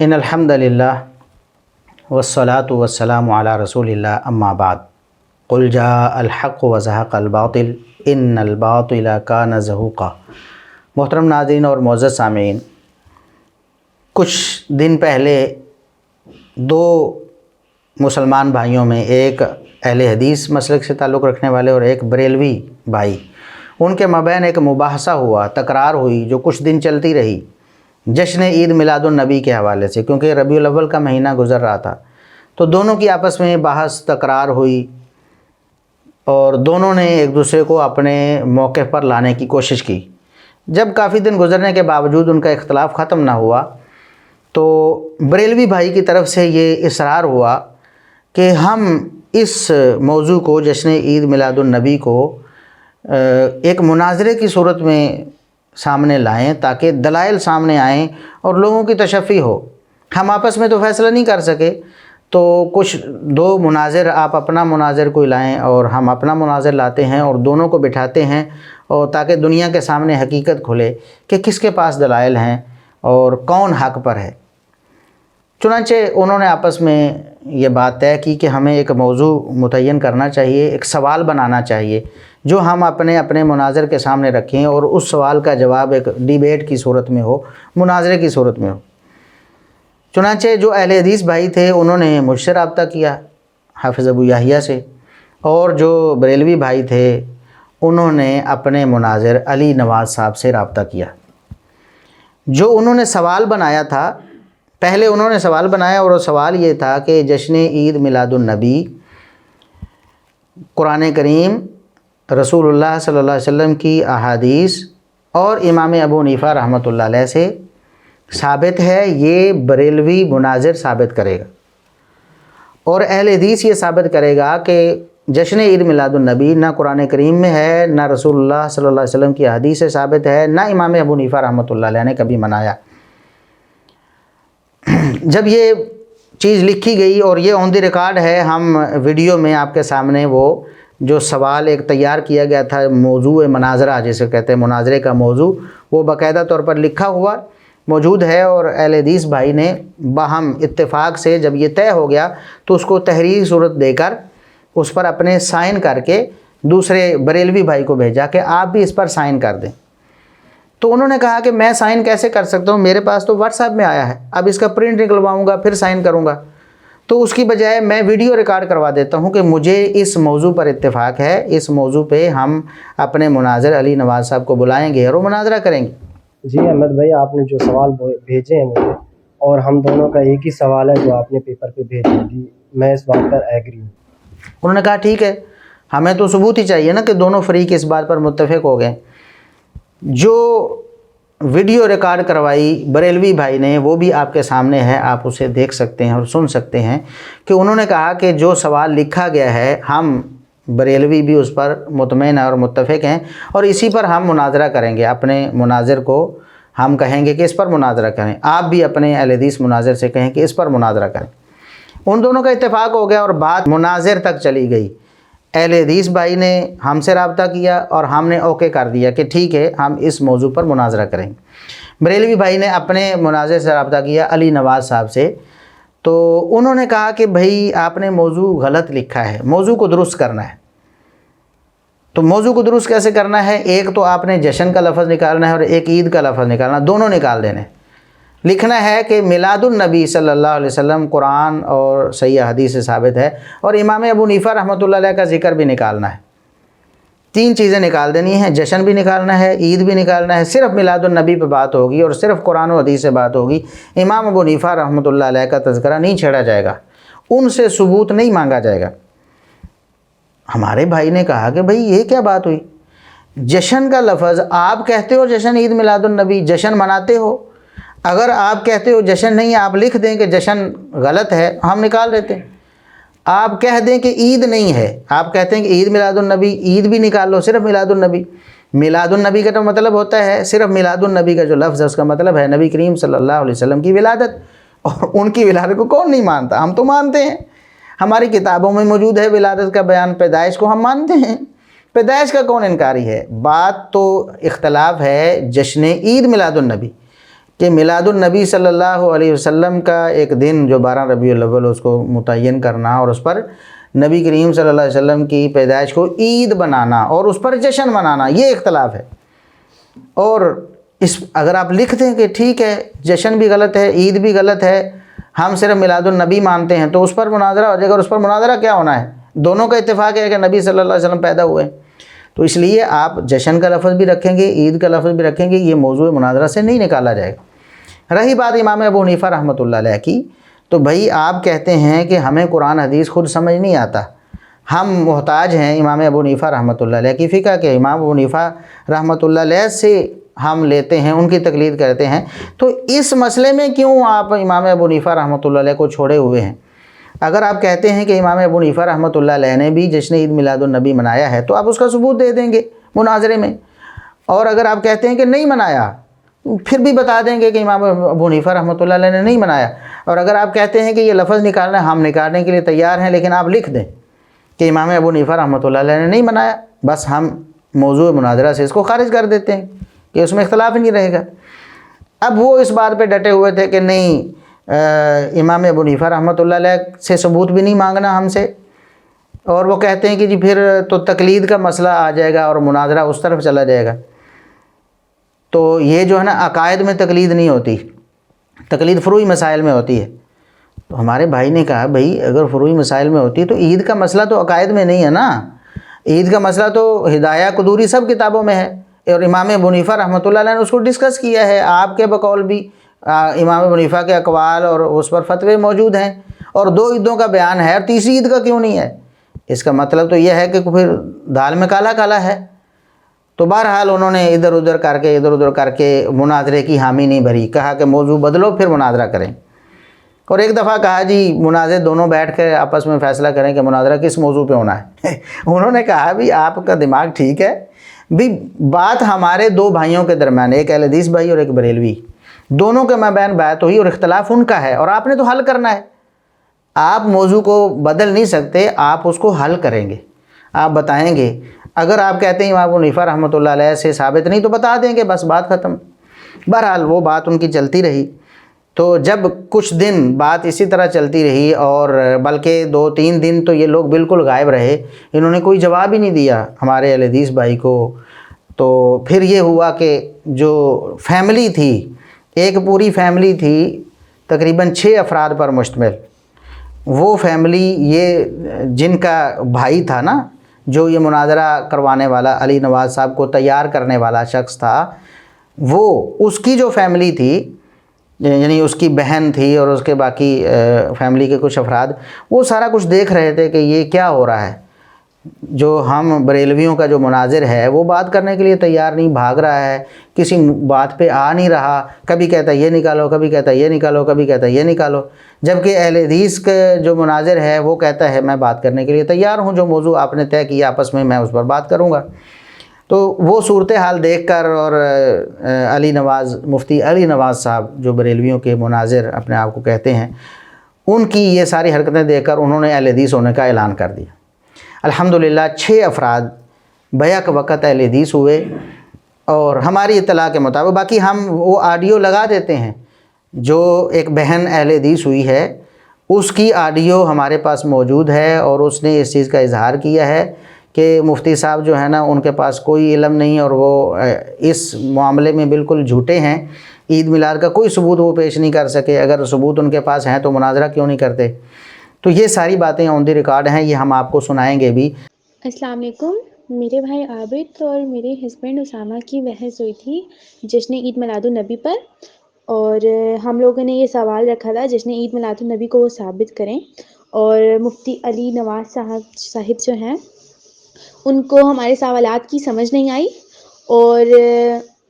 ان الحمد للہ والصلاة والسلام علی رسول اللہ اما بعد قل جاء الحق وزهق الباطل ان الباطل کان زہوقا۔ محترم ناظرین اور معزز سامعین، کچھ دن پہلے دو مسلمان بھائیوں میں، ایک اہل حدیث مسلک سے تعلق رکھنے والے اور ایک بریلوی بھائی، ان کے مابین ایک مباحثہ ہوا، تکرار ہوئی جو کچھ دن چلتی رہی جشن عید میلاد النبی کے حوالے سے، کیونکہ ربیع الاول کا مہینہ گزر رہا تھا تو دونوں کی آپس میں بحث تکرار ہوئی اور دونوں نے ایک دوسرے کو اپنے موقع پر لانے کی کوشش کی۔ جب کافی دن گزرنے کے باوجود ان کا اختلاف ختم نہ ہوا تو بریلوی بھائی کی طرف سے یہ اصرار ہوا کہ ہم اس موضوع کو، جشن عید میلاد النبی کو، ایک مناظرے کی صورت میں سامنے لائیں تاکہ دلائل سامنے آئیں اور لوگوں کی تشفی ہو۔ ہم آپس میں تو فیصلہ نہیں کر سکے تو کچھ دو مناظر، آپ اپنا مناظر کوئی لائیں اور ہم اپنا مناظر لاتے ہیں اور دونوں کو بٹھاتے ہیں، اور تاکہ دنیا کے سامنے حقیقت کھلے کہ کس کے پاس دلائل ہیں اور کون حق پر ہے۔ چنانچہ انہوں نے آپس میں یہ بات طے کی کہ ہمیں ایک موضوع متعین کرنا چاہیے، ایک سوال بنانا چاہیے جو ہم اپنے مناظر کے سامنے رکھیں اور اس سوال کا جواب ایک ڈیبیٹ کی صورت میں ہو، مناظرے کی صورت میں ہو۔ چنانچہ جو اہل حدیث بھائی تھے انہوں نے مجھ سے رابطہ کیا، حافظ ابو یحییٰ سے، اور جو بریلوی بھائی تھے انہوں نے اپنے مناظر علی نواز صاحب سے رابطہ کیا۔ جو انہوں نے سوال بنایا تھا، پہلے انہوں نے سوال بنایا اور وہ سوال یہ تھا کہ جشن عید میلاد النبی قرآن کریم، رسول اللہ صلی اللہ علیہ وسلم کی احادیث اور امام ابو حنیفہ رحمۃ اللہ علیہ سے ثابت ہے، یہ بریلوی مناظر ثابت کرے گا، اور اہل حدیث یہ ثابت کرے گا کہ جشن عید میلاد النبی نہ قرآن کریم میں ہے، نہ رسول اللہ صلی اللہ علیہ وسلم کی احادیث سے ثابت ہے، نہ امام ابو حنیفہ رحمۃ اللہ علیہ نے کبھی منایا۔ جب یہ چیز لکھی گئی اور یہ آن دی ریکارڈ ہے، ہم ویڈیو میں آپ کے سامنے وہ جو سوال ایک تیار کیا گیا تھا، موضوع مناظرہ جسے کہتے ہیں، مناظرے کا موضوع، وہ باقاعدہ طور پر لکھا ہوا موجود ہے، اور اہل حدیث بھائی نے باہم اتفاق سے جب یہ طے ہو گیا تو اس کو تحریری صورت دے کر اس پر اپنے سائن کر کے دوسرے بریلوی بھائی کو بھیجا کہ آپ بھی اس پر سائن کر دیں۔ تو انہوں نے کہا کہ میں سائن کیسے کر سکتا ہوں، میرے پاس تو واٹس ایپ میں آیا ہے، اب اس کا پرنٹ نکلواؤں گا پھر سائن کروں گا، تو اس کی بجائے میں ویڈیو ریکارڈ کروا دیتا ہوں کہ مجھے اس موضوع پر اتفاق ہے، اس موضوع پہ ہم اپنے مناظر علی نواز صاحب کو بلائیں گے اور وہ مناظرہ کریں گے۔ جی احمد بھائی، آپ نے جو سوال بھیجے ہیں مجھے، اور ہم دونوں کا ایک ہی سوال ہے جو آپ نے پیپر پہ بھیجا ہے، میں اس بات پر ایگری ہوں۔ انہوں نے کہا ٹھیک ہے، ہمیں تو ثبوت ہی چاہیے نا کہ دونوں فریق اس بات پر متفق ہو گئے۔ جو ویڈیو ریکارڈ کروائی بریلوی بھائی نے وہ بھی آپ کے سامنے ہے، آپ اسے دیکھ سکتے ہیں اور سن سکتے ہیں کہ انہوں نے کہا کہ جو سوال لکھا گیا ہے ہم بریلوی بھی اس پر مطمئن اور متفق ہیں، اور اسی پر ہم مناظرہ کریں گے۔ اپنے مناظر کو ہم کہیں گے کہ اس پر مناظرہ کریں، آپ بھی اپنے اہل حدیث مناظر سے کہیں کہ اس پر مناظرہ کریں۔ ان دونوں کا اتفاق ہو گیا اور بات مناظر تک چلی گئی۔ اہل حدیث بھائی نے ہم سے رابطہ کیا اور ہم نے اوکے کر دیا کہ ٹھیک ہے ہم اس موضوع پر مناظرہ کریں گے۔ بریلوی بھائی نے اپنے مناظر سے رابطہ کیا علی نواز صاحب سے، تو انہوں نے کہا کہ بھائی آپ نے موضوع غلط لکھا ہے، موضوع کو درست کرنا ہے۔ تو موضوع کو درست کیسے کرنا ہے؟ ایک تو آپ نے جشن کا لفظ نکالنا ہے اور ایک عید کا لفظ نکالنا، دونوں نکال دینے۔ لکھنا ہے کہ میلاد النبی صلی اللہ علیہ وسلم قرآن اور صحیح حدیث سے ثابت ہے، اور امام ابو حنیفہ رحمۃ اللہ علیہ کا ذکر بھی نکالنا ہے۔ تین چیزیں نکال دینی ہیں، جشن بھی نکالنا ہے، عید بھی نکالنا ہے، صرف میلاد النبی پہ بات ہوگی اور صرف قرآن و حدیث سے بات ہوگی۔ امام ابو حنیفہ رحمۃ اللہ علیہ کا تذکرہ نہیں چھیڑا جائے گا، ان سے ثبوت نہیں مانگا جائے گا۔ ہمارے بھائی نے کہا کہ بھائی یہ کیا بات ہوئی، جشن کا لفظ آپ کہتے ہو جشن عید میلاد النبی، جشن مناتے ہو، اگر آپ کہتے ہو جشن نہیں، آپ لکھ دیں کہ جشن غلط ہے، ہم نکال دیتے ہیں۔ آپ کہہ دیں کہ عید نہیں ہے، آپ کہتے ہیں کہ عید میلاد النبی، عید بھی نکال لو، صرف میلاد النبی۔ میلاد النبی کا تو مطلب ہوتا ہے، صرف میلاد النبی کا جو لفظ ہے اس کا مطلب ہے نبی کریم صلی اللہ علیہ وسلم کی ولادت، اور ان کی ولادت کو کون نہیں مانتا؟ ہم تو مانتے ہیں، ہماری کتابوں میں موجود ہے ولادت کا بیان، پیدائش کو ہم مانتے ہیں، پیدائش کا کون انکاری ہے؟ بات تو اختلاف ہے جشن عید میلاد النبی، کہ میلاد النبی صلی اللہ علیہ وسلم کا ایک دن جو 12 ربیع الاول اس کو متعین کرنا اور اس پر نبی کریم صلی اللہ علیہ وسلم کی پیدائش کو عید بنانا اور اس پر جشن منانا، یہ اختلاف ہے۔ اور اگر آپ لکھ دیں کہ ٹھیک ہے جشن بھی غلط ہے، عید بھی غلط ہے، ہم صرف میلاد النبی مانتے ہیں، تو اس پر مناظرہ ہو جائے گا۔ اور اس پر مناظرہ کیا ہونا ہے؟ دونوں کا اتفاق ہے کہ نبی صلی اللہ علیہ وسلم پیدا ہوئے، تو اس لیے آپ جشن کا لفظ بھی رکھیں گے، عید کا لفظ بھی رکھیں گے، یہ موضوع مناظرہ سے نہیں نکالا جائے گا۔ رہی بات امام ابو حنیفہ رحمۃ اللہ علیہ کی، تو بھائی آپ کہتے ہیں کہ ہمیں قرآن حدیث خود سمجھ نہیں آتا، ہم محتاج ہیں امام ابو حنیفہ رحمۃ اللہ علیہ کی فقہ کے۔ امام ابو حنیفہ رحمۃ اللہ علیہ سے ہم لیتے ہیں، ان کی تقلید کرتے ہیں، تو اس مسئلے میں کیوں آپ امام ابو حنیفہ رحمۃ اللہ علیہ کو چھوڑے ہوئے ہیں؟ اگر آپ کہتے ہیں کہ امام ابو حنیفہ رحمۃ اللہ علیہ نے بھی جشن عید میلاد النبی منایا ہے تو آپ اس کا ثبوت دے دیں گے مناظرے میں، اور اگر آپ کہتے ہیں کہ نہیں منایا پھر بھی بتا دیں گے کہ امام ابو حنیفہ رحمۃ اللہ علیہ نے نہیں منایا۔ اور اگر آپ کہتے ہیں کہ یہ لفظ نکالنا ہے، ہم نکالنے کے لیے تیار ہیں، لیکن آپ لکھ دیں کہ امام ابو حنیفہ رحمۃ اللہ علیہ نے نہیں منایا، بس ہم موضوع مناظرہ سے اس کو خارج کر دیتے ہیں کہ اس میں اختلاف ہی نہیں رہے گا۔ اب وہ اس بات پہ ڈٹے ہوئے تھے کہ نہیں امام ابو حنیفہ رحمۃ اللہ علیہ سے ثبوت بھی نہیں مانگنا ہم سے، اور وہ کہتے ہیں کہ جی پھر تو تقلید کا مسئلہ آ جائے گا اور مناظرہ اس طرف چلا جائے گا۔ تو یہ جو ہے نا عقائد میں تقلید نہیں ہوتی، تقلید فروعی مسائل میں ہوتی ہے۔ تو ہمارے بھائی نے کہا بھائی اگر فروعی مسائل میں ہوتی تو عید کا مسئلہ تو عقائد میں نہیں ہے نا، عید کا مسئلہ تو ہدایہ قدوری سب کتابوں میں ہے، اور امام ابو حنیفہ رحمۃ اللہ علیہ نے اس کو ڈسکس کیا ہے، آپ کے بقول بھی امام ابو حنیفہ کے اقوال اور اس پر فتوے موجود ہیں، اور 2 عیدوں کا بیان ہے، اور تیسری عید کا کیوں نہیں ہے؟ اس کا مطلب تو یہ ہے کہ پھر دال میں کالا کالا ہے۔ تو بہرحال انہوں نے ادھر ادھر کر کے مناظرے کی حامی نہیں بھری، کہا کہ موضوع بدلو پھر مناظرہ کریں، اور ایک دفعہ کہا جی مناظر دونوں بیٹھ کے آپس میں فیصلہ کریں کہ مناظرہ کس موضوع پہ ہونا ہے۔ انہوں نے کہا بھی آپ کا دماغ ٹھیک ہے بھی، بات ہمارے 2 بھائیوں کے درمیان، ایک اہل حدیث بھائی اور ایک بریلوی، دونوں کے مابین بات ہوئی اور اختلاف ان کا ہے، اور آپ نے تو حل کرنا ہے۔ آپ موضوع کو بدل نہیں سکتے، آپ اس کو حل کریں گے، آپ بتائیں گے۔ اگر آپ کہتے ہیں امام ابو حنیفہ رحمۃ اللہ علیہ سے ثابت نہیں تو بتا دیں گے، بس بات ختم۔ بہرحال وہ بات ان کی چلتی رہی۔ تو جب کچھ دن بات اسی طرح چلتی رہی، اور بلکہ 2-3 دن تو یہ لوگ بالکل غائب رہے، انہوں نے کوئی جواب ہی نہیں دیا ہمارے اہل حدیث بھائی کو، تو پھر یہ ہوا کہ جو فیملی تھی، ایک پوری فیملی تھی تقریباً 6 افراد پر مشتمل، وہ فیملی یہ جن کا بھائی تھا نا، جو یہ مناظرہ کروانے والا علی نواز صاحب کو تیار کرنے والا شخص تھا، وہ اس کی جو فیملی تھی، یعنی اس کی بہن تھی اور اس کے باقی فیملی کے کچھ افراد، وہ سارا کچھ دیکھ رہے تھے کہ یہ کیا ہو رہا ہے، جو ہم بریلویوں کا جو مناظر ہے وہ بات کرنے کے لیے تیار نہیں، بھاگ رہا ہے، کسی بات پہ آ نہیں رہا، کبھی کہتا ہے یہ نکالو، کبھی کہتا ہے یہ نکالو، کبھی کہتا ہے یہ نکالو، جبکہ اہل حدیث کا جو مناظر ہے وہ کہتا ہے میں بات کرنے کے لیے تیار ہوں، جو موضوع آپ نے طے کیا آپس میں اس پر بات کروں گا۔ تو وہ صورتحال دیکھ کر، اور علی نواز، مفتی علی نواز صاحب جو بریلویوں کے مناظر اپنے آپ کو کہتے ہیں، ان کی یہ ساری حرکتیں دیکھ کر انہوں نے اہل حدیث ہونے کا اعلان کر دیا۔ الحمدللہ 6 افراد بیک وقت اہل حدیث ہوئے، اور ہماری اطلاع کے مطابق، باقی ہم وہ آڈیو لگا دیتے ہیں، جو ایک بہن اہل حدیث ہوئی ہے اس کی آڈیو ہمارے پاس موجود ہے، اور اس نے اس چیز کا اظہار کیا ہے کہ مفتی صاحب جو ہے نا ان کے پاس کوئی علم نہیں، اور وہ اس معاملے میں بالکل جھوٹے ہیں، عید میلاد کا کوئی ثبوت وہ پیش نہیں کر سکے، اگر ثبوت ان کے پاس ہیں تو مناظرہ کیوں نہیں کرتے۔ تو یہ ساری باتیں آن دی ریکارڈ ہیں، یہ ہم آپ کو سنائیں گے بھی۔ السلام علیکم۔ میرے بھائی عابد اور میرے ہسبینڈ اسامہ کی بحث ہوئی تھی جشن عید میلاد النبی پر، اور ہم لوگوں نے یہ سوال رکھا تھا جشن عید میلاد النبی کو وہ ثابت کریں، اور مفتی علی نواز صاحب جو ہیں ان کو ہمارے سوالات کی سمجھ نہیں آئی، اور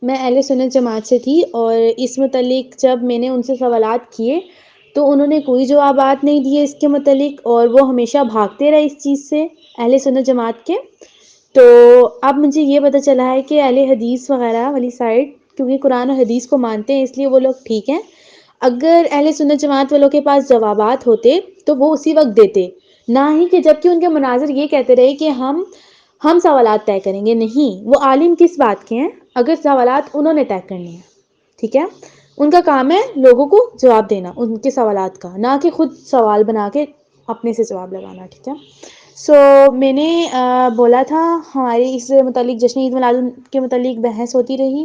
میں اہل سنت جماعت سے تھی، اور اس متعلق جب میں نے ان سے سوالات کیے تو انہوں نے کوئی جوابات نہیں دیے اس کے متعلق، اور وہ ہمیشہ بھاگتے رہے اس چیز سے اہل سنت جماعت کے۔ تو اب مجھے یہ پتہ چلا ہے کہ اہل حدیث وغیرہ والی سائڈ، کیونکہ قرآن و حدیث کو مانتے ہیں اس لیے وہ لوگ ٹھیک ہیں، اگر اہل سنت جماعت والوں کے پاس جوابات ہوتے تو وہ اسی وقت دیتے، نہ ہی کہ جبکہ ان کے مناظر یہ کہتے رہے کہ ہم سوالات طے کریں گے۔ نہیں، وہ عالم کس بات کے ہیں اگر سوالات انہوں نے طے کرنے ہیں، ٹھیک ہے۔ ان کا کام ہے لوگوں کو جواب دینا ان کے سوالات کا، نہ کہ خود سوال بنا کے اپنے سے جواب لگانا، ٹھیک ہے. سو میں نے بولا تھا ہماری اس متعلق جشن عید میلاد کے متعلق بحث ہوتی رہی،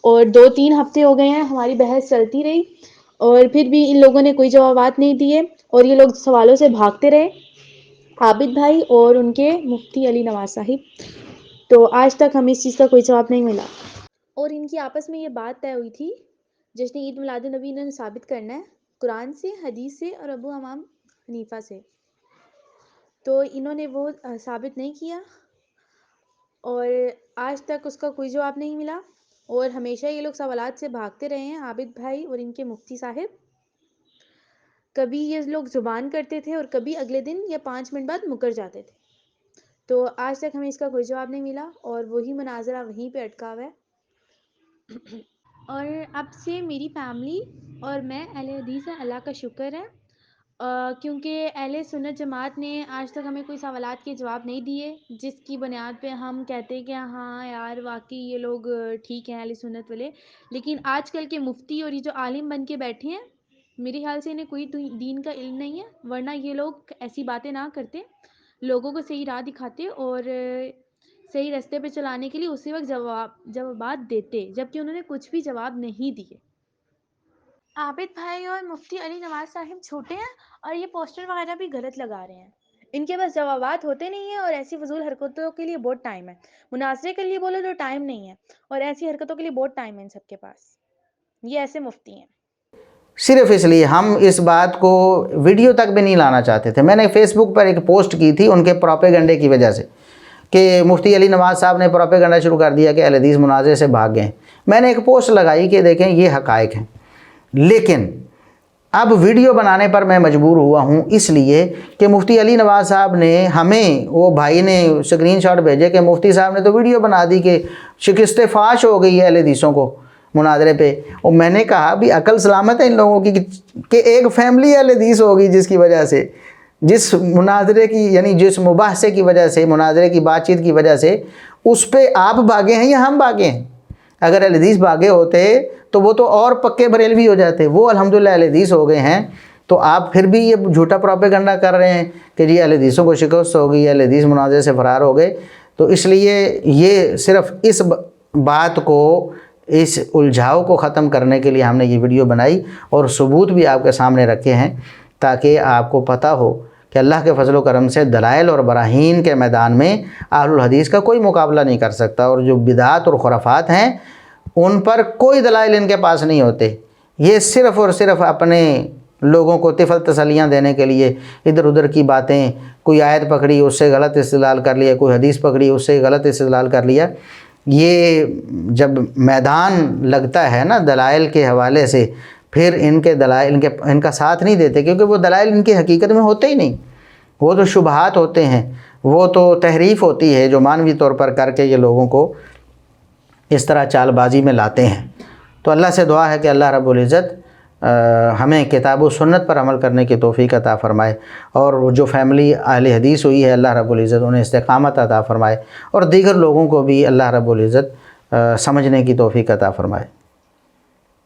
اور 2-3 ہفتے ہو گئے ہیں ہماری بحث چلتی رہی، اور پھر بھی ان لوگوں نے کوئی جوابات نہیں دیے، اور یہ لوگ سوالوں سے بھاگتے رہے، عابد بھائی اور ان کے مفتی علی نواز صاحب. تو آج تک ہمیں اس چیز کا کوئی جواب نہیں ملا. اور ان کی آپس میں یہ بات طے ہوئی تھی جشن عید میلاد النبی انہوں نے ثابت کرنا ہے قرآن سے، حدیث سے اور ابو امام حنیفہ سے. تو انہوں نے وہ ثابت نہیں کیا، اور آج تک اس کا کوئی جواب نہیں ملا، اور ہمیشہ یہ لوگ سوالات سے بھاگتے رہے ہیں، عابد بھائی اور ان کے مفتی صاحب. کبھی یہ لوگ زبان کرتے تھے اور کبھی اگلے دن یا 5 منٹ بعد مکر جاتے تھے. تو آج تک ہمیں اس کا کوئی جواب نہیں ملا، اور وہی مناظرہ وہیں پہ اٹکا ہوا ہے. اور اب سے میری فیملی اور میں اہل حدیث ہیں، اللہ کا شکر ہے، کیونکہ اہل سنت جماعت نے آج تک ہمیں کوئی سوالات کے جواب نہیں دیے جس کی بنیاد پہ ہم کہتے ہیں کہ ہاں یار واقعی یہ لوگ ٹھیک ہیں اہل سنت والے. لیکن آج کل کے مفتی اور یہ جو عالم بن کے بیٹھے ہیں، میرے خیال سے انہیں کوئی دین کا علم نہیں ہے، ورنہ یہ لوگ ایسی باتیں نہ کرتے، لوگوں کو صحیح راہ دکھاتے اور صحیح راستے پہ چلانے کے لیے اسی وقت جوابات دیتے، جبکہ انہوں نے کچھ بھی جواب نہیں دیے. عابد بھائی اور مفتی علی نواز صاحب چھوٹے ہیں، اور یہ پوسٹر وغیرہ بھی غلط لگا رہے ہیں. ان کے پاس جوابات ہوتے نہیں ہیں، اور ایسی فضول حرکتوں کے لیے بہت ٹائم ہے. مناظرے کے لیے بولو تو ٹائم نہیں ہے، اور ایسی حرکتوں کے لیے بہت ٹائم ہے ان سب کے پاس. یہ ایسے مفتی ہیں. صرف اس لیے ہم اس بات کو ویڈیو تک بھی نہیں لانا چاہتے تھے. میں نے فیس بک پر ایک پوسٹ کی تھی ان کے پروپیگنڈے کی وجہ سے، کہ مفتی علی نواز صاحب نے پروپیگنڈا شروع کر دیا کہ اہل حدیث مناظرے سے بھاگ گئے. میں نے ایک پوسٹ لگائی کہ دیکھیں یہ حقائق ہیں، لیکن اب ویڈیو بنانے پر میں مجبور ہوا ہوں، اس لیے کہ مفتی علی نواز صاحب نے ہمیں، وہ بھائی نے اسکرین شاٹ بھیجے کہ مفتی صاحب نے تو ویڈیو بنا دی کہ شکست فاش ہو گئی ہے اہل حدیثوں کو مناظرے پہ. اور میں نے کہا بھی عقل سلامت ہے ان لوگوں کی کہ ایک فیملی اہل حدیث ہوگی جس کی وجہ سے، جس مناظرے کی یعنی جس مباحثے کی وجہ سے، مناظرے کی بات چیت کی وجہ سے اس پہ آپ بھاگے ہیں یا ہم بھاگے ہیں. اگر اہل حدیث بھاگے ہوتے تو وہ تو اور پکے بریلوی ہو جاتے. وہ الحمدللہ اہل حدیث ہو گئے ہیں، تو آپ پھر بھی یہ جھوٹا پروپیگنڈا کر رہے ہیں کہ جی اہل حدیثوں کو شکست ہو گئی، اہل حدیث مناظرے سے فرار ہو گئے. تو اس لیے یہ صرف اس بات کو، اس الجھاؤ کو ختم کرنے کے لیے ہم نے یہ ویڈیو بنائی، اور ثبوت بھی آپ کے سامنے رکھے ہیں تاکہ آپ کو پتہ ہو کہ اللہ کے فضل و کرم سے دلائل اور براہین کے میدان میں اہل الحدیث کا کوئی مقابلہ نہیں کر سکتا. اور جو بدعات اور خرافات ہیں ان پر کوئی دلائل ان کے پاس نہیں ہوتے. یہ صرف اور صرف اپنے لوگوں کو طفل تسلیاں دینے کے لیے ادھر ادھر کی باتیں، کوئی آیت پکڑی اس سے غلط استدلال کر لیا، کوئی حدیث پکڑی اس سے غلط استدلال کر لیا. یہ جب میدان لگتا ہے نا دلائل کے حوالے سے، پھر ان کے دلائل ان کا ساتھ نہیں دیتے، کیونکہ وہ دلائل ان کی حقیقت میں ہوتے ہی نہیں. وہ تو شبہات ہوتے ہیں، وہ تو تحریف ہوتی ہے جو مانوی طور پر کر کے یہ لوگوں کو اس طرح چال بازی میں لاتے ہیں. تو اللہ سے دعا ہے کہ اللہ رب العزت ہمیں کتاب و سنت پر عمل کرنے کی توفیق عطا فرمائے، اور جو فیملی اہل حدیث ہوئی ہے اللہ رب العزت انہیں استقامت عطا فرمائے، اور دیگر لوگوں کو بھی اللہ رب العزت سمجھنے کی توفیق عطا فرمائے.